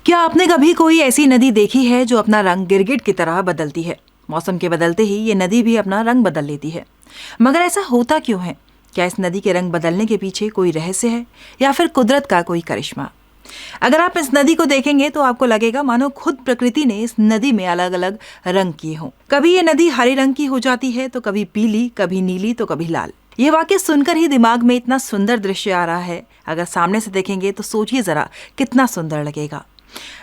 क्या आपने कभी कोई ऐसी नदी देखी है जो अपना रंग गिरगिट की तरह बदलती है? मौसम के बदलते ही ये नदी भी अपना रंग बदल लेती है। मगर ऐसा होता क्यों है? क्या इस नदी के रंग बदलने के पीछे कोई रहस्य है या फिर कुदरत का कोई करिश्मा? अगर आप इस नदी को देखेंगे तो आपको लगेगा मानो खुद प्रकृति ने इस नदी में अलग अलग रंग किए हों। कभी ये नदी हरे रंग की हो जाती है तो कभी पीली, कभी नीली तो कभी लाल। ये वाकई सुनकर ही दिमाग में इतना सुंदर दृश्य आ रहा है। अगर सामने से देखेंगे तो सोचिए जरा कितना सुंदर लगेगा।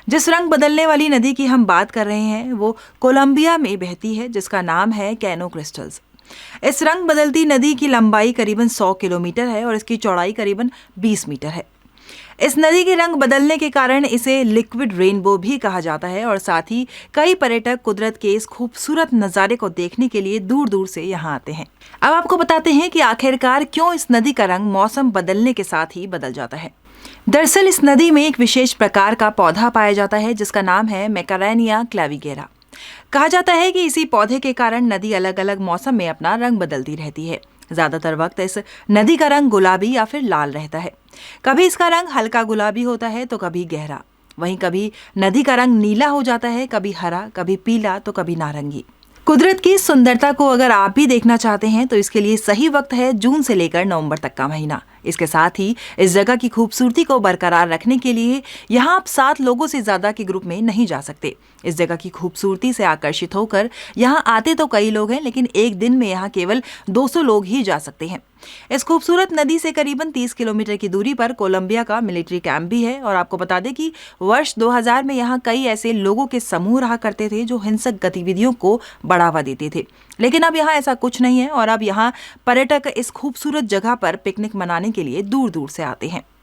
जिस रंग बदलने वाली नदी की हम बात कर रहे हैं वो कोलंबिया में बहती है, जिसका नाम है कैनो क्रिस्टल्स। इस रंग बदलती नदी की लंबाई करीबन 100 किलोमीटर है और इसकी चौड़ाई करीबन 20 मीटर है। इस नदी के रंग बदलने के कारण इसे लिक्विड रेनबो भी कहा जाता है और साथ ही कई पर्यटक कुदरत के इस खूबसूरत नज़ारे को देखने के लिए दूर दूर से यहाँ आते हैं। अब आपको बताते हैं कि आखिरकार क्यों इस नदी का रंग मौसम बदलने के साथ ही बदल जाता है। दरअसल इस नदी में एक विशेष प्रकार का पौधा पाया जाता है जिसका नाम है मैकारेनिया क्लेविगेरा। कहा जाता है कि इसी पौधे के कारण नदी अलग अलग मौसम में अपना रंग बदलती रहती है। ज्यादातर वक्त इस नदी का रंग गुलाबी या फिर लाल रहता है। कभी इसका रंग हल्का गुलाबी होता है तो कभी गहरा। वहीं कभी नदी का रंग नीला हो जाता है, कभी हरा, कभी पीला तो कभी नारंगी। कुदरत की सुंदरता को अगर आप भी देखना चाहते हैं तो इसके लिए सही वक्त है जून से लेकर नवंबर तक का महीना। इसके साथ ही इस जगह की खूबसूरती को बरकरार रखने के लिए यहाँ आप 7 लोगों से ज्यादा के ग्रुप में नहीं जा सकते। इस जगह की खूबसूरती से आकर्षित होकर यहाँ आते तो कई लोग हैं, लेकिन एक दिन में यहाँ केवल 200 लोग ही जा सकते हैं। इस खूबसूरत नदी से करीबन 30 किलोमीटर की दूरी पर कोलंबिया का मिलिट्री कैंप भी है और आपको बता दें कि वर्ष 2000 में यहाँ कई ऐसे लोगों के समूह रहा करते थे जो हिंसक गतिविधियों को बढ़ावा देते थे। लेकिन अब यहाँ ऐसा कुछ नहीं है और अब यहाँ पर्यटक इस खूबसूरत जगह पर पिकनिक मनाने के लिए दूर दूर से आते हैं।